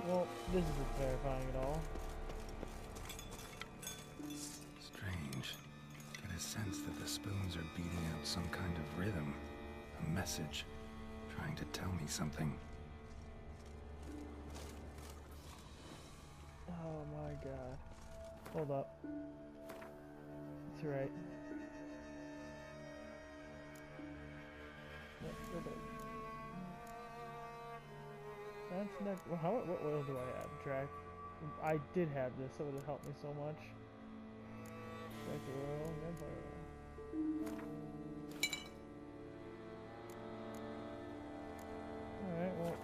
Well, this isn't terrifying at all. Strange. Get a sense that the spoons are beating out some kind of rhythm. A message. Trying to tell me something. Oh my god. Hold up. That's right. Yep, go back. That's next. Well, what oil do I have? Track. I did have this, so it would have helped me so much. Tractor oil, vampire oil. Alright, well.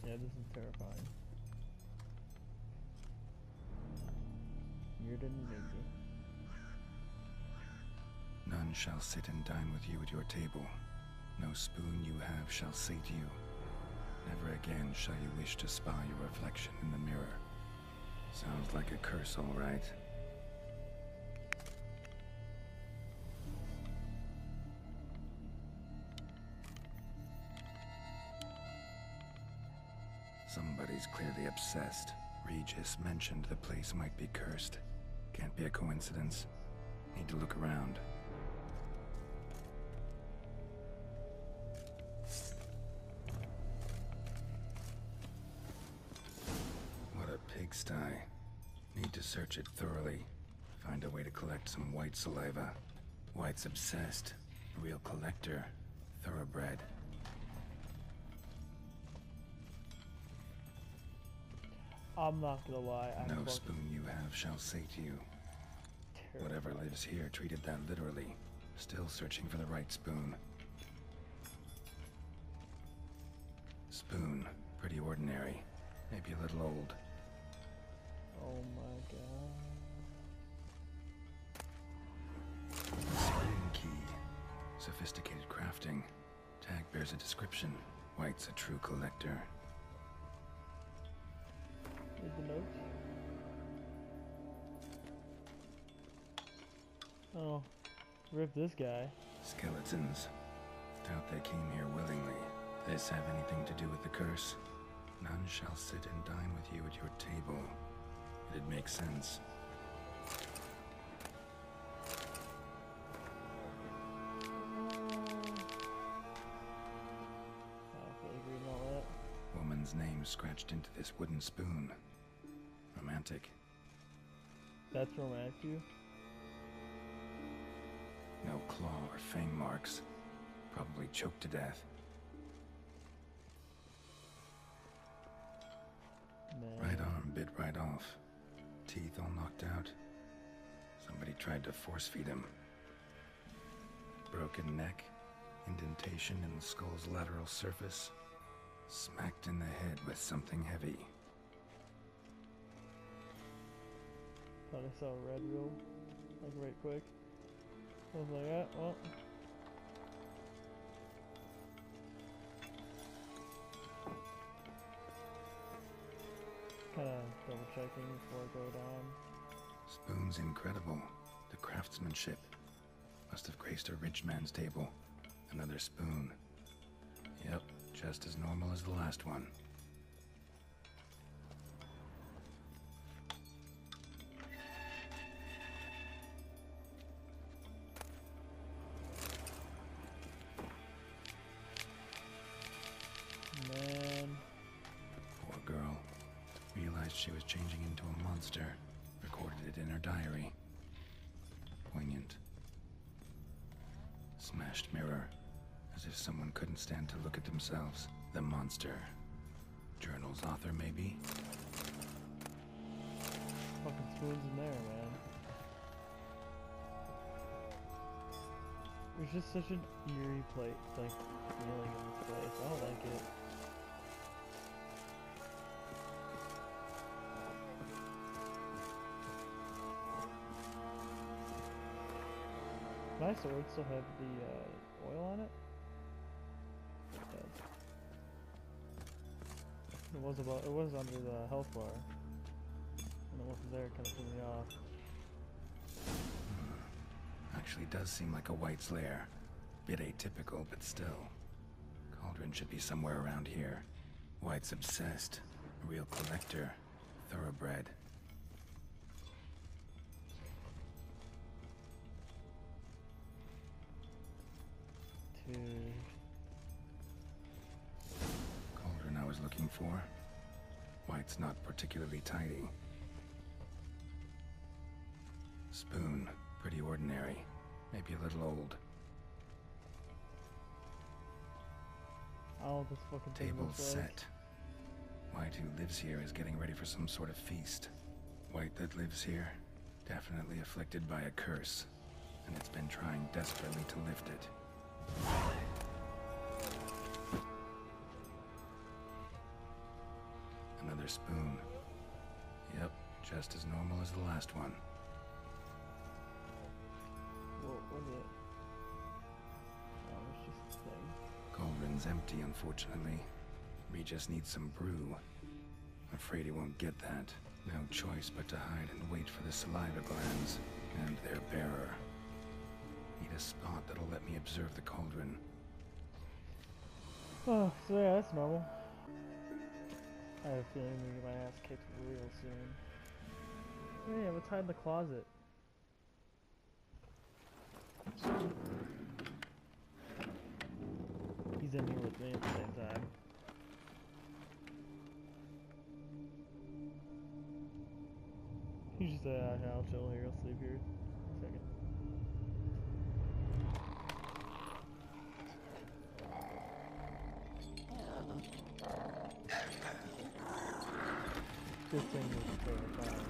Yeah, this is terrifying. You're the ninja. None shall sit and dine with you at your table. No spoon you have shall sate you. Never again shall you wish to spy your reflection in the mirror. Sounds like a curse, all right. Somebody's clearly obsessed. Regis mentioned the place might be cursed. Can't be a coincidence. Need to look around. What a pigsty. Need to search it thoroughly. Find a way to collect some Wight saliva. Wight's obsessed. A real collector. Thoroughbred. I'm not gonna lie. No spoon you have shall sate you. Terrible. Whatever lives here treated that literally. Still searching for the right spoon. Spoon. Pretty ordinary. Maybe a little old. Oh my god. Spoon key. Sophisticated crafting. Tag bears a description. Wight's a true collector. Read the notes. Oh, rip this guy. Skeletons. Doubt they came here willingly. This have anything to do with the curse? None shall sit and dine with you at your table. It'd make sense. I don't feel like reading all that. Woman's name scratched into this wooden spoon. Romantic. That's romantic to you? No claw or fang marks. Probably choked to death. Man. Right arm bit right off. Teeth all knocked out. Somebody tried to force feed him. Broken neck. Indentation in the skull's lateral surface. Smacked in the head with something heavy. Thought I saw a red real, like right quick. I was like, yeah, well. Kinda double checking before I go down. Spoon's incredible. The craftsmanship. Must have graced a rich man's table. Another spoon. Yep, just as normal as the last one. Man. Poor girl. Realized she was changing into a monster. Recorded it in her diary. Poignant. Smashed mirror. As if someone couldn't stand to look at themselves. The monster. Journal's author, maybe? Fucking spoons in there, man. There's just such an eerie feeling in this place. I don't like it. My sword still have the oil on it? It does. It was under the health bar. And it wasn't there, kind of threw me off. Actually does seem like a Wight's lair. Bit atypical, but still. Cauldron should be somewhere around here. Wight's obsessed. A real collector. Thoroughbred. Dude. Cauldron I was looking for. Wight's not particularly tidy. Spoon. Pretty ordinary. Maybe a little old. Oh, this fucking thing Table looks like. set. Wight who lives here is getting ready for some sort of feast. Wight that lives here, definitely afflicted by a curse, and it's been trying desperately to lift it. Another spoon. Yep, just as normal as the last one. What was it? Oh, it's just a thing. Cauldron's empty, unfortunately. We just need some brew. Afraid he won't get that. No choice but to hide and wait for the saliva glands and their bearer. Need a spot that'll let me observe the cauldron. Oh, so yeah, that's normal. I have a feeling I'm gonna get my ass kicked real soon. Yeah, let's hide in the closet. He's in here with me at the same time. He's just I'll chill here, I'll sleep here. A second. This thing is terrifying.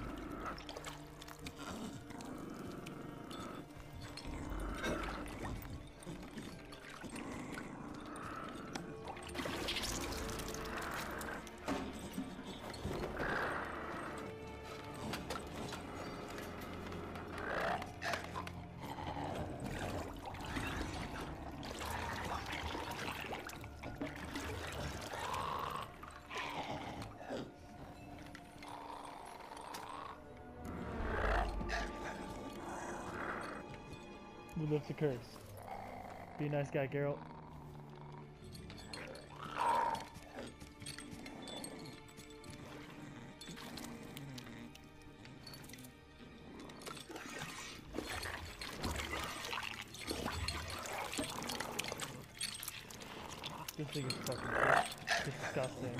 We lift the curse. Be a nice guy, Geralt. This thing is fucking disgusting.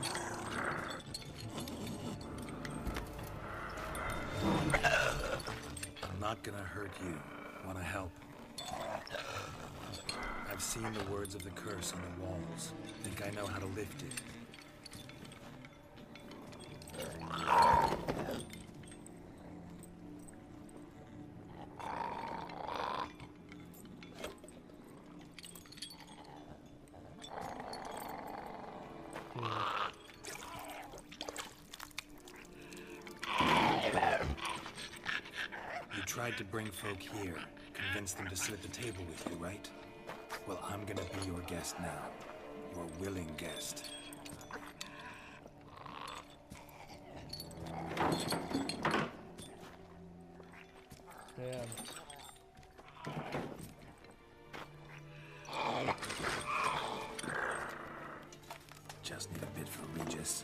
I'm not gonna hurt you. Wanna help? I've seen the words of the curse on the walls. Think I know how to lift it. You tried to bring folk here, convince them to sit at the table with you, right? Well, I'm gonna be your guest now. Your willing guest. Damn. Just need a bit for Regis.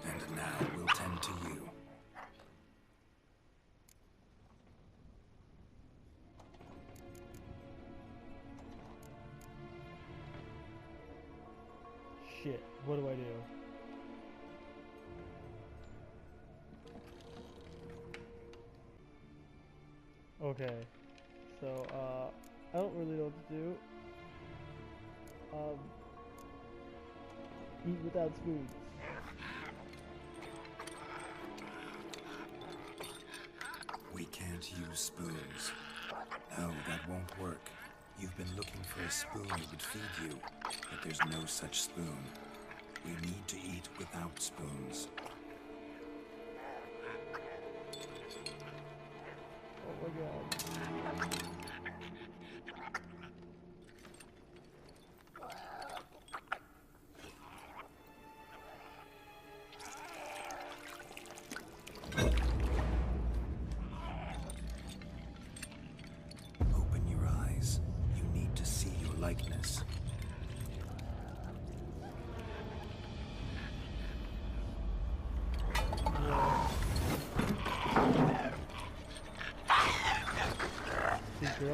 And now we'll tend to you. Shit, what do I do? Okay, so, I don't really know what to do. Eat without spoons. We can't use spoons. No, that won't work. You've been looking for a spoon that would feed you, but there's no such spoon. We need to eat without spoons. Oh my god.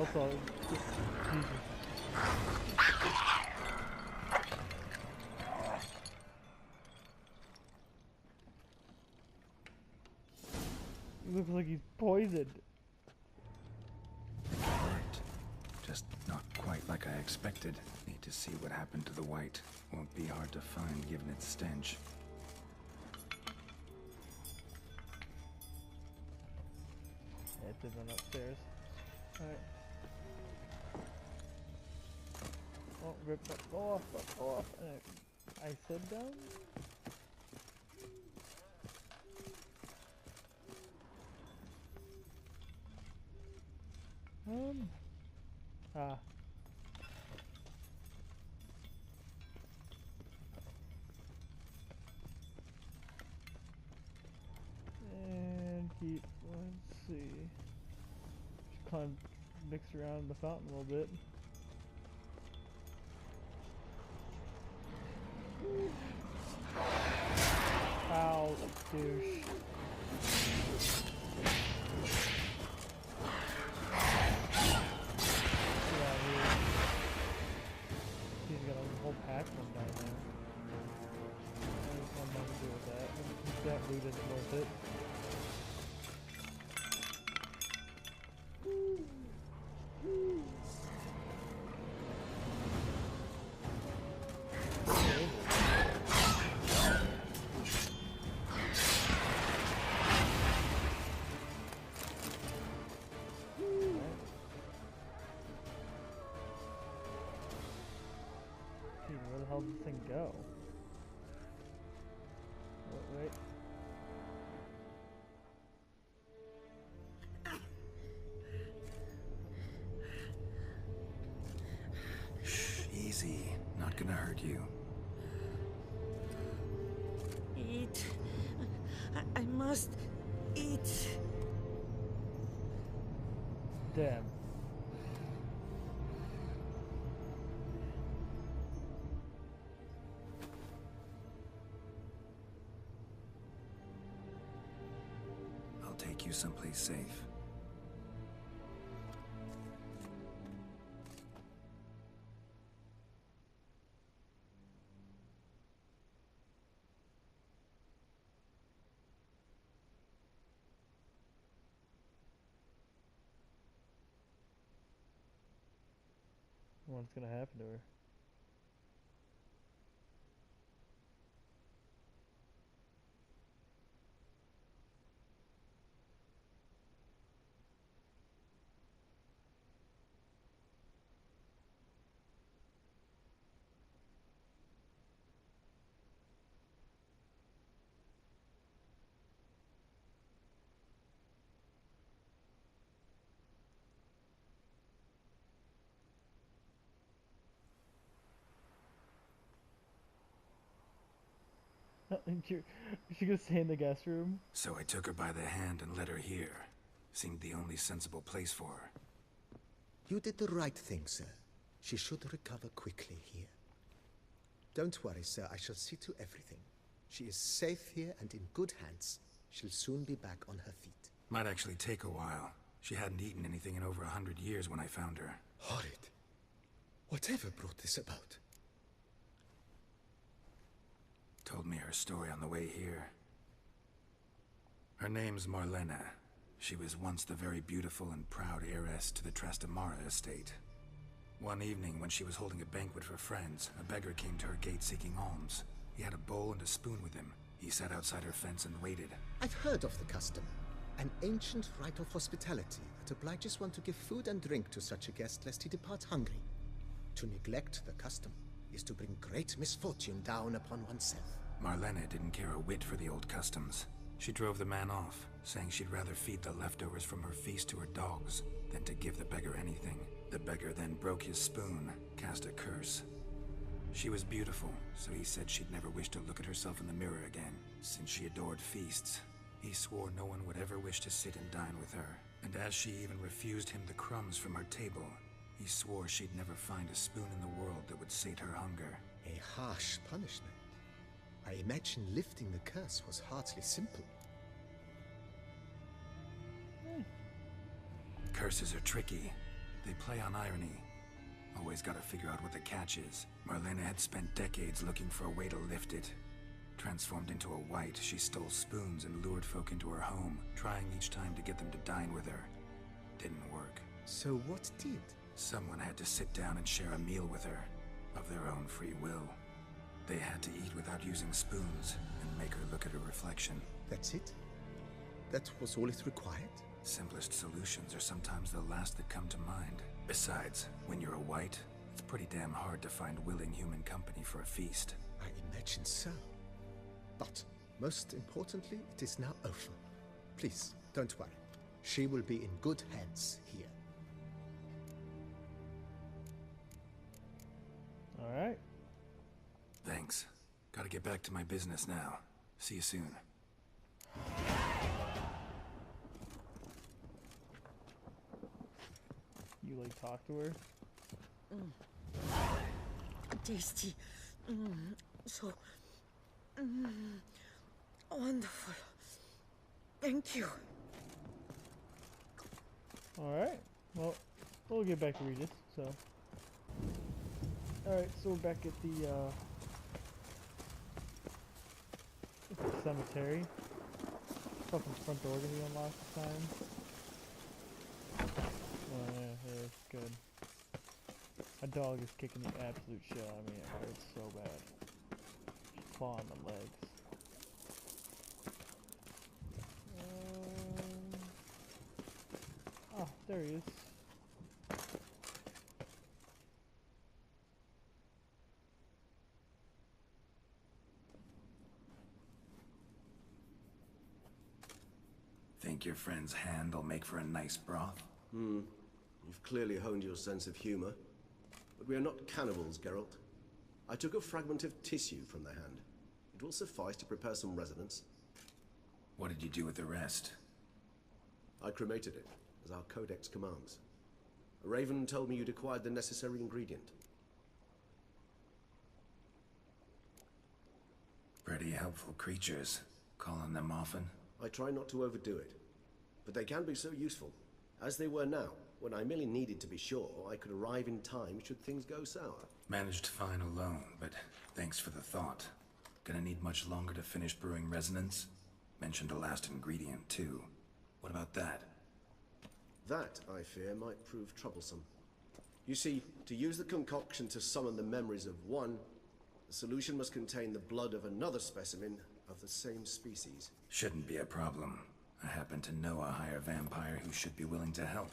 also, Jesus. He looks like he's poisoned. Right. Just not quite like I expected. Need to see what happened to the Wight. Won't be hard to find given its stench. Yeah, it did run upstairs. Alright. Oh, rip that. Go off, go off. I said down? Ah. And keep, let's see. Just kind of mix around the fountain a little bit. Ow, douche. He's got a whole pack from down there. I just want nothing to do with that. That loot isn't worth it. Where the hell did this thing go? Wait. Shh, easy. Not gonna hurt you. Eat. I must eat. Damn. I'll take you someplace safe. What's gonna happen to her? Is she gonna stay in the guest room? So I took her by the hand and led her here. Seemed the only sensible place for her. You did the right thing, sir. She should recover quickly here. Don't worry, sir. I shall see to everything. She is safe here and in good hands. She'll soon be back on her feet. Might actually take a while. She hadn't eaten anything in over 100 years when I found her. Horrid. Whatever brought this about? Told me her story on the way here. Her name's Marlena. She was once the very beautiful and proud heiress to the Trastamara estate. One evening, when she was holding a banquet for friends, a beggar came to her gate seeking alms. He had a bowl and a spoon with him. He sat outside her fence and waited. I've heard of the custom. An ancient rite of hospitality that obliges one to give food and drink to such a guest lest he depart hungry. To neglect the custom is to bring great misfortune down upon oneself. Marlena didn't care a whit for the old customs. She drove the man off, saying she'd rather feed the leftovers from her feast to her dogs than to give the beggar anything. The beggar then broke his spoon, cast a curse. She was beautiful, so he said she'd never wish to look at herself in the mirror again. Since she adored feasts, he swore no one would ever wish to sit and dine with her. And as she even refused him the crumbs from her table, he swore she'd never find a spoon in the world that would sate her hunger. A harsh punishment. I imagine lifting the curse was hardly simple. Curses are tricky. They play on irony. Always gotta figure out what the catch is. Marlena had spent decades looking for a way to lift it. Transformed into a Wight, she stole spoons and lured folk into her home, trying each time to get them to dine with her. Didn't work. So what did? Someone had to sit down and share a meal with her, of their own free will. They had to eat without using spoons, and make her look at her reflection. That's it? That was all it required? Simplest solutions are sometimes the last that come to mind. Besides, when you're a Wight, it's pretty damn hard to find willing human company for a feast. I imagine so. But, most importantly, it is now over. Please, don't worry. She will be in good hands here. Alright. Thanks. Gotta get back to my business now. See you soon. You like talk to her? Tasty. So wonderful. Thank you. Alright. Well, we'll get back to Regis, so. Alright, so we're back at the cemetery. Fucking front door gonna be unlocked this time. Oh yeah, it's good. My dog is kicking the absolute shit out of me. It hurts so bad. Just claw on the legs. Oh, there he is. Think your friend's hand will make for a nice broth? You've clearly honed your sense of humor. But we are not cannibals, Geralt. I took a fragment of tissue from the hand. It will suffice to prepare some resonance. What did you do with the rest? I cremated it, as our codex commands. A raven told me you'd acquired the necessary ingredient. Pretty helpful creatures. Call on them often? I try not to overdo it. But they can be so useful. As they were now, when I merely needed to be sure I could arrive in time should things go sour. Managed fine alone, but thanks for the thought. Gonna need much longer to finish brewing resonance? Mentioned a last ingredient, too. What about that? That, I fear, might prove troublesome. You see, to use the concoction to summon the memories of one, the solution must contain the blood of another specimen of the same species. Shouldn't be a problem. I happen to know a higher vampire who should be willing to help.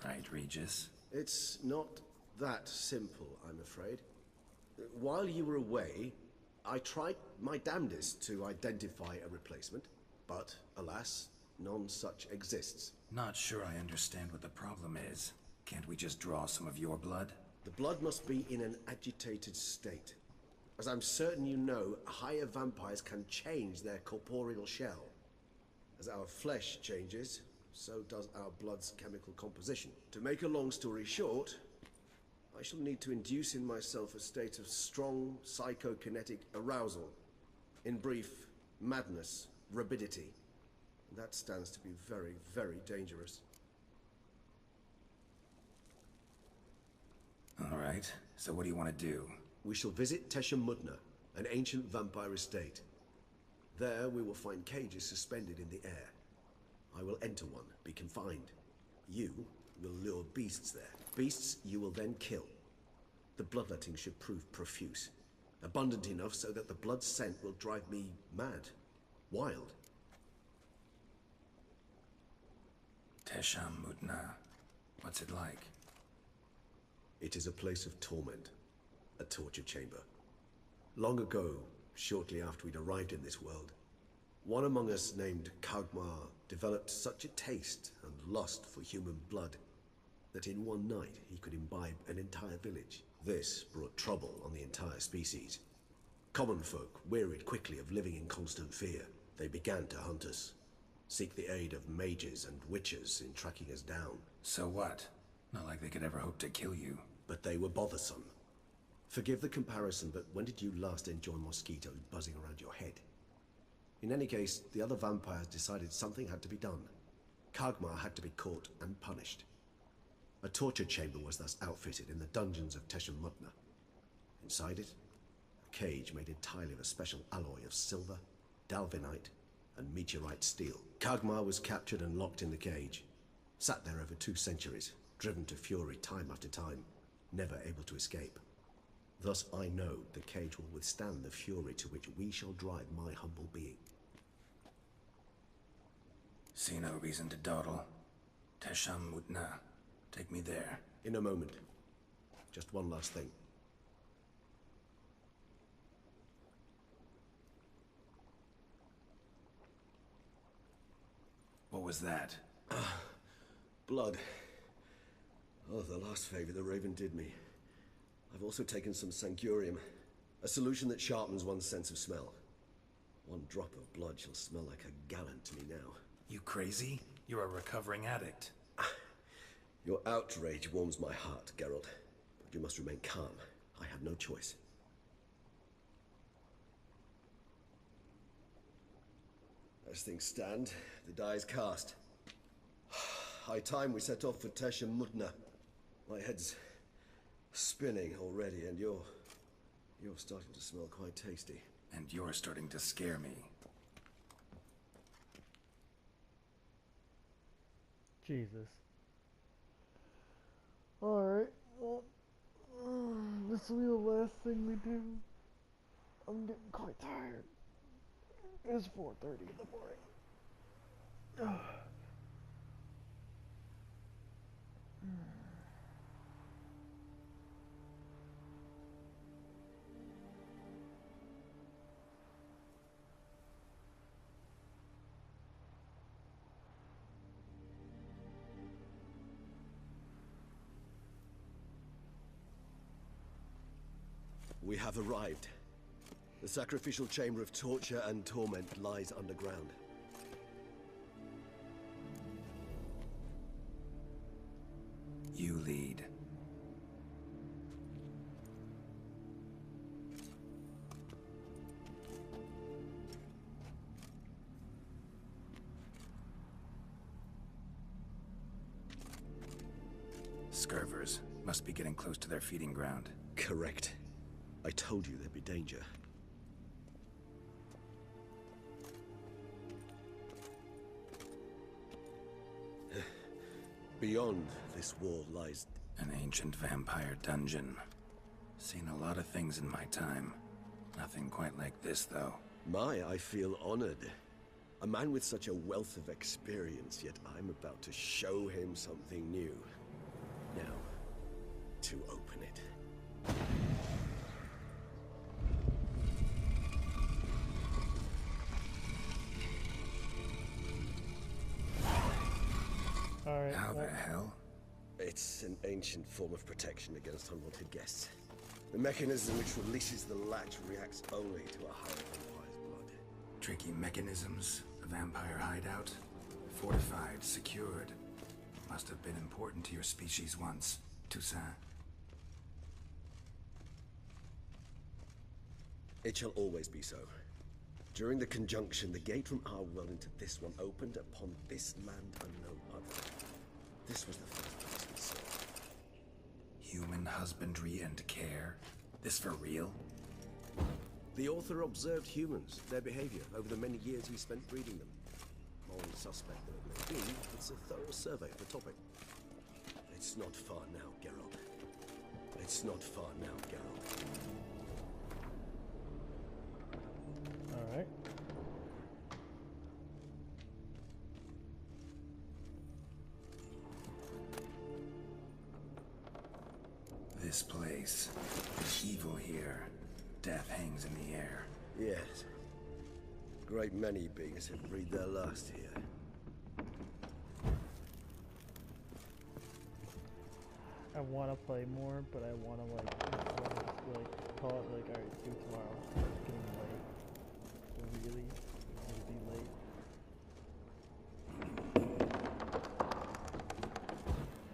Right, Regis? It's not that simple, I'm afraid. While you were away, I tried my damnedest to identify a replacement, but alas, none such exists. Not sure I understand what the problem is. Can't we just draw some of your blood? The blood must be in an agitated state. As I'm certain you know, higher vampires can change their corporeal shell. As our flesh changes, so does our blood's chemical composition. To make a long story short, I shall need to induce in myself a state of strong psychokinetic arousal. In brief, madness, rabidity. That stands to be very, very dangerous. All right, so what do you want to do? We shall visit Tesha Mudna, an ancient vampire estate. There we will find cages suspended in the air. I will enter one, be confined. You will lure beasts there. Beasts you will then kill. The bloodletting should prove profuse. Abundant enough so that the blood scent will drive me mad. Wild. Tesha Mudna. What's it like? It is a place of torment. A torture chamber. Long ago, shortly after we'd arrived in this world, one among us named Kagmar developed such a taste and lust for human blood that in one night he could imbibe an entire village. This brought trouble on the entire species. Common folk wearied quickly of living in constant fear. They began to hunt us, seek the aid of mages and witches in tracking us down. So what? Not like they could ever hope to kill you. But they were bothersome. Forgive the comparison, but when did you last enjoy mosquitoes buzzing around your head? In any case, the other vampires decided something had to be done. Kagmar had to be caught and punished. A torture chamber was thus outfitted in the dungeons of Teshamutna. Inside it, a cage made entirely of a special alloy of silver, dalvinite, and meteorite steel. Kagmar was captured and locked in the cage. Sat there over 2 centuries, driven to fury time after time, never able to escape. Thus I know the cage will withstand the fury to which we shall drive my humble being. See no reason to dawdle. Teshamutna. Take me there. In a moment. Just one last thing. What was that? Blood. Oh, the last favor the Raven did me. I've also taken some Sancurium, a solution that sharpens one's sense of smell. 1 drop of blood shall smell like a gallon to me now. You crazy? You're a recovering addict. Your outrage warms my heart, Geralt. But you must remain calm. I have no choice. As things stand, the die is cast. High time we set off for Teshamutna. My head's spinning already, and you're starting to smell quite tasty. And you're starting to scare me. Jesus. Alright, well, this will be the last thing we do. I'm getting quite tired. It's 4:30 in the morning. We have arrived. The sacrificial chamber of torture and torment lies underground. You lead. Scurvers must be getting close to their feeding ground. Correct. I told you there'd be danger. Beyond this wall lies... An ancient vampire dungeon. Seen a lot of things in my time. Nothing quite like this, though. I feel honored. A man with such a wealth of experience, yet I'm about to show him something new. Now, to open it. Alright. How the hell? It's an ancient form of protection against unwanted guests. The mechanism which releases the latch reacts only to a higher vampire's blood. Tricky mechanisms. A vampire hideout. Fortified, secured. Must have been important to your species once. Toussaint. It shall always be so. During the conjunction, the gate from our world into this one opened upon this land and no other. This was the first place we saw. Human husbandry and care. This for real? The author observed humans, their behavior, over the many years he spent breeding them. Morally suspect though it may be, it's a thorough survey of the topic. It's not far now, Geralt. It's not far now, Geralt. Alright. This place. There's evil here. Death hangs in the air. Yes. A great many beings have breathed their last here. I want to play more, but I want to call it like, alright, do tomorrow. It's getting late. Really? It'll be late.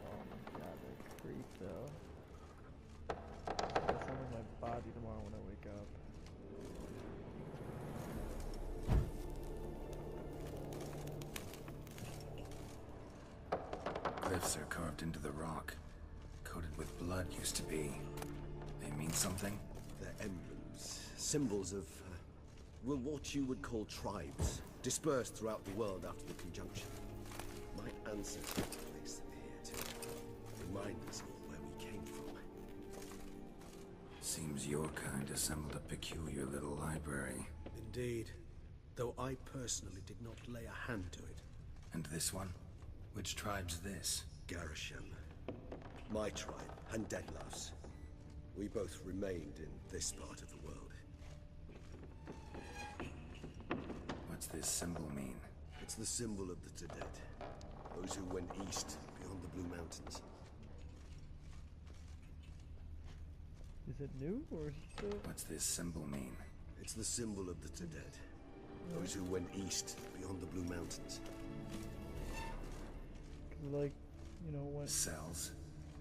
Oh my god, that creep though. It's something in my body tomorrow when I wake up. glyphs are carved into the rock. Coated with blood used to be. They mean something? They're emblems, symbols of, well, what you would call tribes, dispersed throughout the world after the conjunction. My ancestors placed them here to remind us of where we came from. Seems your kind assembled a peculiar little library. Indeed, though I personally did not lay a hand to it. And this one? Which tribe's this? Garisham. My tribe, and Deadloves. We both remained in this part of the world. What's this symbol mean? It's the symbol of the Tedet. Those who went east, beyond the Blue Mountains. Is it new or is it still? What's this symbol mean? It's the symbol of the Tedet. Those who went east, beyond the Blue Mountains. Like, you know what? Cells?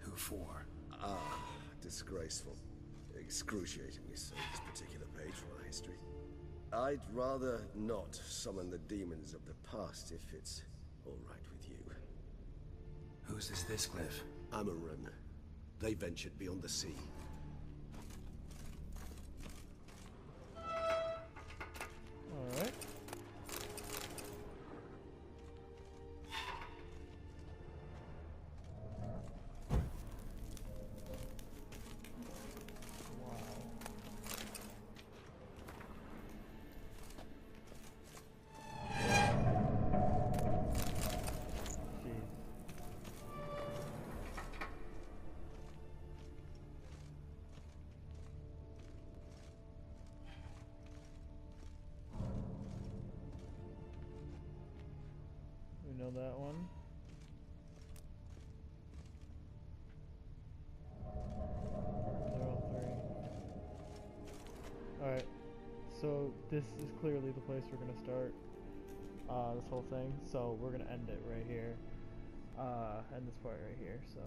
Who for? Ah, disgraceful. Excruciatingly so, this particular page from our history. I'd rather not summon the demons of the past if it's all right with you. Whose is this glyph? Amaran. They ventured beyond the sea. Alright. We know that one. They're all three. Alright, so this is clearly the place we're gonna start this whole thing, so we're gonna end it right here. End this part right here, so.